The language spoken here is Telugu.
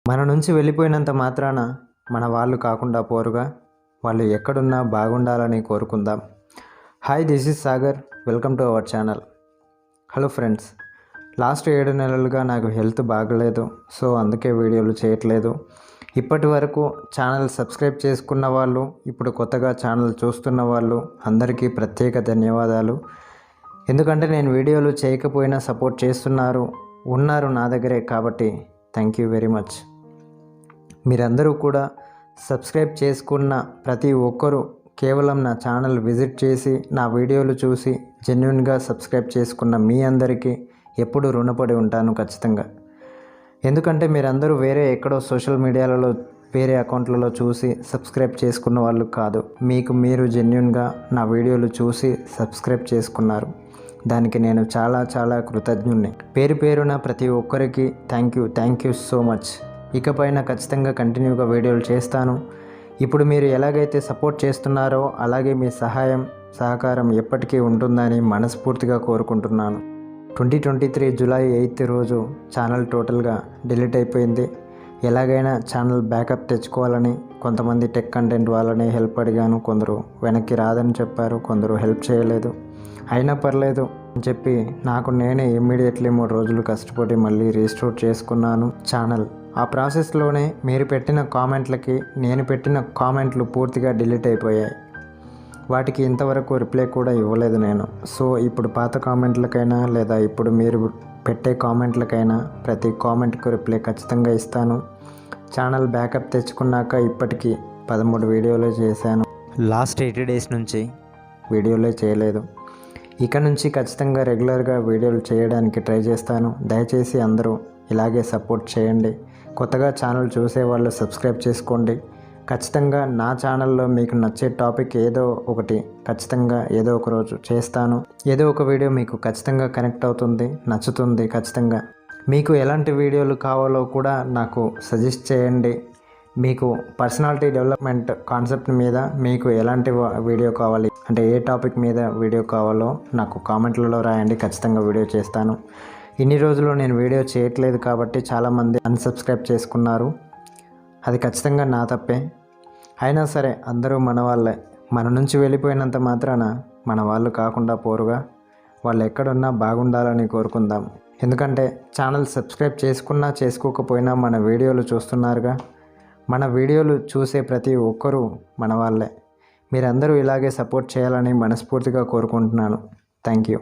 మన నుంచి వెళ్ళిపోయినంత మాత్రాన మన వాళ్ళు కాకుండా పోరుగా. వాళ్ళు ఎక్కడున్నా బాగుండాలని కోరుకుందాం. Hi, this is Sagar. Welcome to our channel. Hello friends, last 7 నెలలుగా నాకు హెల్త్ బాగలేదు. సో అందుకే వీడియోలు చేయట్లేదు. ఇప్పటి వరకు ఛానల్ సబ్స్క్రైబ్ చేసుకున్న వాళ్ళు, ఇప్పుడు కొత్తగా ఛానల్ చూస్తున్న వాళ్ళు అందరికీ ప్రత్యేక ధన్యవాదాలు. ఎందుకంటే నేను వీడియోలు చేయకపోయినా సపోర్ట్ ఉన్నారు నా దగ్గరే. కాబట్టి థ్యాంక్ యూ వెరీ మచ్. మీరందరూ కూడా సబ్స్క్రైబ్ చేసుకున్న ప్రతి ఒక్కరూ కేవలం నా ఛానల్ విజిట్ చేసి నా వీడియోలు చూసి జెన్యున్గా సబ్స్క్రైబ్ చేసుకున్న మీ అందరికీ ఎప్పుడు రుణపడి ఉంటాను ఖచ్చితంగా. ఎందుకంటే మీరందరూ వేరే ఎక్కడో సోషల్ మీడియాలలో వేరే అకౌంట్లలో చూసి సబ్స్క్రైబ్ చేసుకున్న వాళ్ళు కాదు. మీరు జెన్యున్గా నా వీడియోలు చూసి సబ్స్క్రైబ్ చేసుకున్నారు. దానికి నేను చాలా కృతజ్ఞుణ్ణి. పేరున ప్రతి ఒక్కరికి థ్యాంక్ యూ సో మచ్. ఇకపైన ఖచ్చితంగా కంటిన్యూగా వీడియోలు చేస్తాను. ఇప్పుడు మీరు ఎలాగైతే సపోర్ట్ చేస్తున్నారో అలాగే మీ సహకారం ఎప్పటికీ ఉంటుందని మనస్ఫూర్తిగా కోరుకుంటున్నాను. 2023 జూలై 8 రోజు ఛానల్ టోటల్గా డిలీట్ అయిపోయింది. ఎలాగైనా ఛానల్ బ్యాకప్ తెచ్చుకోవాలని కొంతమంది టెక్ కంటెంట్ వాళ్ళని హెల్ప్ అడిగాను. కొందరు వెనక్కి రాదని చెప్పారు, కొందరు హెల్ప్ చేయలేదు. అయినా పర్లేదు అని చెప్పి నాకు నేనే ఇమ్మీడియట్లీ 3 రోజులు కష్టపడి మళ్ళీ రీస్టోర్ చేసుకున్నాను ఛానల్. ఆ ప్రాసెస్లోనే మీరు పెట్టిన కామెంట్లకి నేను పెట్టిన కామెంట్లు పూర్తిగా డిలీట్ అయిపోయాయి. వాటికి ఇంతవరకు రిప్లై కూడా ఇవ్వలేదు నేను. సో ఇప్పుడు పాత కామెంట్లకైనా లేదా ఇప్పుడు మీరు పెట్టే కామెంట్లకైనా ప్రతి కామెంట్కు రిప్లై ఖచ్చితంగా ఇస్తాను. ఛానల్ బ్యాకప్ తెచ్చుకున్నాక ఇప్పటికీ 13 వీడియోలే చేశాను. లాస్ట్ 80 డేస్ నుంచి వీడియోలే చేయలేదు. ఇక నుంచి ఖచ్చితంగా రెగ్యులర్గా వీడియోలు చేయడానికి ట్రై చేస్తాను. దయచేసి అందరూ ఇలాగే సపోర్ట్ చేయండి. కొత్తగా ఛానల్ చూసేవాళ్ళు సబ్స్క్రైబ్ చేసుకోండి. ఖచ్చితంగా నా ఛానల్లో మీకు నచ్చే టాపిక్ ఏదో ఒకటి ఖచ్చితంగా ఏదో ఒక రోజు చేస్తాను. ఏదో ఒక వీడియో మీకు ఖచ్చితంగా కనెక్ట్ అవుతుంది, నచ్చుతుంది. ఖచ్చితంగా మీకు ఎలాంటి వీడియోలు కావాలో కూడా నాకు సజెస్ట్ చేయండి. మీకు పర్సనాలిటీ డెవలప్మెంట్ కాన్సెప్ట్ మీద మీకు ఎలాంటి వీడియో కావాలి అంటే ఏ టాపిక్ మీద వీడియో కావాలో నాకు కామెంట్లలో రాయండి. ఖచ్చితంగా వీడియో చేస్తాను. ఇన్ని రోజులు నేను వీడియో చేయట్లేదు కాబట్టి చాలామంది అన్సబ్స్క్రైబ్ చేసుకున్నారు. అది ఖచ్చితంగా నా తప్పే. అయినా సరే అందరూ మన వాళ్ళే. మన నుంచి వెళ్ళిపోయినంత మాత్రాన మన వాళ్ళు కాకుండా పోరుగా. వాళ్ళు ఎక్కడున్నా బాగుండాలని కోరుకుందాం. ఎందుకంటే ఛానల్ సబ్స్క్రైబ్ చేసుకున్నా చేసుకోకపోయినా మన వీడియోలు చూస్తున్నారుగా. మన వీడియోలు చూసే ప్రతి ఒక్కరూ మన వాళ్ళే. మీరందరూ ఇలాగే సపోర్ట్ చేయాలని మనస్ఫూర్తిగా కోరుకుంటున్నాను. Thank you.